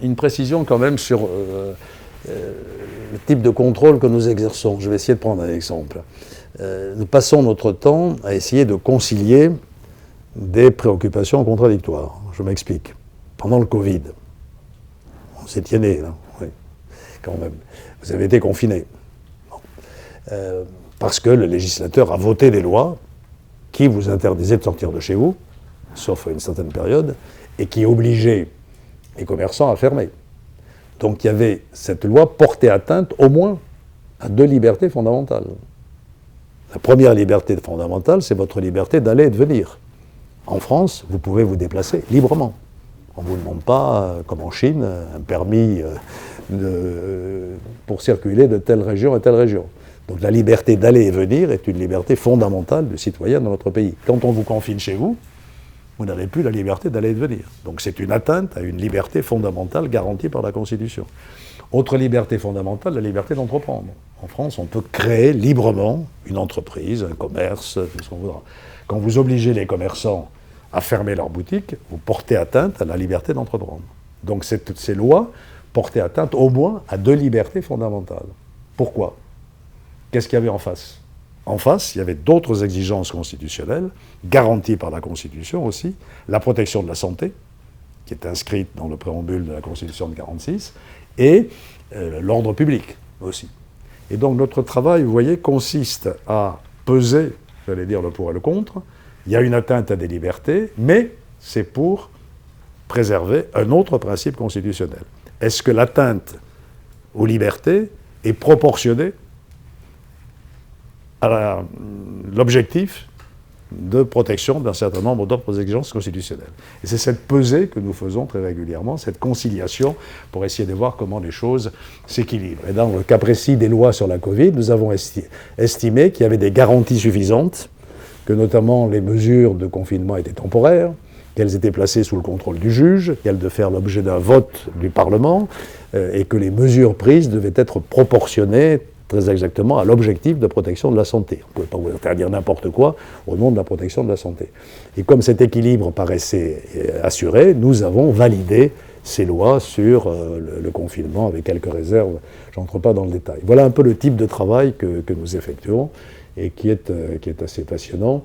Une précision quand même sur le type de contrôle que nous exerçons. Je vais essayer de prendre un exemple. Nous passons notre temps à essayer de concilier des préoccupations contradictoires. Je m'explique. Pendant le Covid, vous étiez né, là, oui, quand même. Vous avez été confiné. Bon. Parce que le législateur a voté des lois qui vous interdisaient de sortir de chez vous, sauf à une certaine période, et qui obligeaient les commerçants à fermer. Donc il y avait cette loi portait atteinte au moins à deux libertés fondamentales. La première liberté fondamentale, c'est votre liberté d'aller et de venir. En France, vous pouvez vous déplacer librement. On ne vous demande pas, comme en Chine, un permis pour circuler de telle région à telle région. Donc la liberté d'aller et venir est une liberté fondamentale du citoyen dans notre pays. Quand on vous confine chez vous, vous n'avez plus la liberté d'aller et de venir. Donc c'est une atteinte à une liberté fondamentale garantie par la Constitution. Autre liberté fondamentale, la liberté d'entreprendre. En France, on peut créer librement une entreprise, un commerce, tout ce qu'on voudra. Quand vous obligez les commerçants à fermer leurs boutiques, vous portez atteinte à la liberté d'entreprendre. Donc ces lois portaient atteinte au moins à deux libertés fondamentales. Pourquoi ? Qu'est-ce qu'il y avait en face ? En face, il y avait d'autres exigences constitutionnelles, garanties par la Constitution aussi, la protection de la santé, qui est inscrite dans le préambule de la Constitution de 1946, et l'ordre public aussi. Et donc notre travail, vous voyez, consiste à peser, j'allais dire, le pour et le contre. Il y a une atteinte à des libertés, mais c'est pour préserver un autre principe constitutionnel. Est-ce que l'atteinte aux libertés est proportionnée à l'objectif de protection d'un certain nombre d'autres exigences constitutionnelles. Et c'est cette pesée que nous faisons très régulièrement, cette conciliation, pour essayer de voir comment les choses s'équilibrent. Et dans le cas précis des lois sur la Covid, nous avons estimé qu'il y avait des garanties suffisantes, que notamment les mesures de confinement étaient temporaires, qu'elles étaient placées sous le contrôle du juge, qu'elles devaient faire l'objet d'un vote du Parlement, et que les mesures prises devaient être proportionnées très exactement à l'objectif de protection de la santé. On ne pouvait pas vous interdire n'importe quoi au nom de la protection de la santé. Et comme cet équilibre paraissait assuré, nous avons validé ces lois sur le confinement avec quelques réserves. Je n'entre pas dans le détail. Voilà un peu le type de travail que nous effectuons et qui est assez passionnant